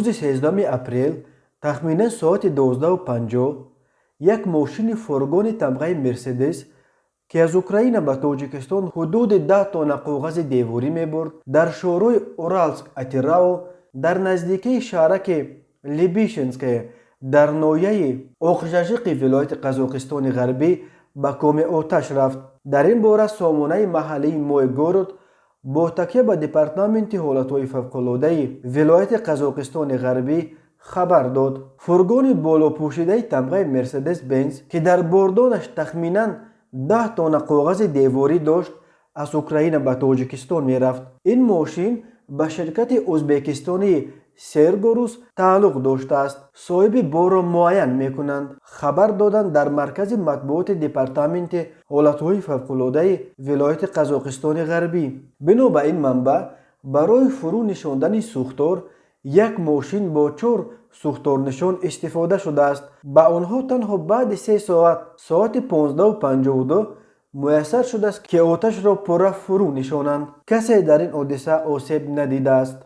روز 13 اپریل تخمینا ساعت 12:50 یک ماشین فورگون طبقه مرسدس که از اوکراین به تاجیکستان حدود 10 تن کاغذ دیواری میبرد در شوروی اورالسک اتراو در نزدیکی شهرک لیبیشنسک در ناحیه اوخژاژیق ولایت قزاقستان غربی به کام آتش رفت. در این باره سامانه محلی مایگورود با تکیه به دپارتمنت حالتهای فوق‌العاده ولایت قزاقستان غربی خبر داد. فورگون بالا پوشیده طبقه مرسدس بنز که در باردانش تخمینا 10 تن کاغذ دیواری داشت از اوکراین به تاجیکستان می رفت. این ماشین به شرکت ازبکستانی سرگوروس تعلق داشته است. صاحب بار را معاین می کنند. خبر دادند در مرکز مطبوعات دپارتمنت حالتهای فوق‌العاده ولایت قزاقستان غربی. بنا به این منبع برای فرو نشاندن سوختار یک ماشین با 4 سوختار نشان استفاده شده است. به آنها تنها بعد 3 ساعت 15:52 میسر شده است که آتش را پوره فرو نشانند. کسی در این حادثه آسیب ندیده است.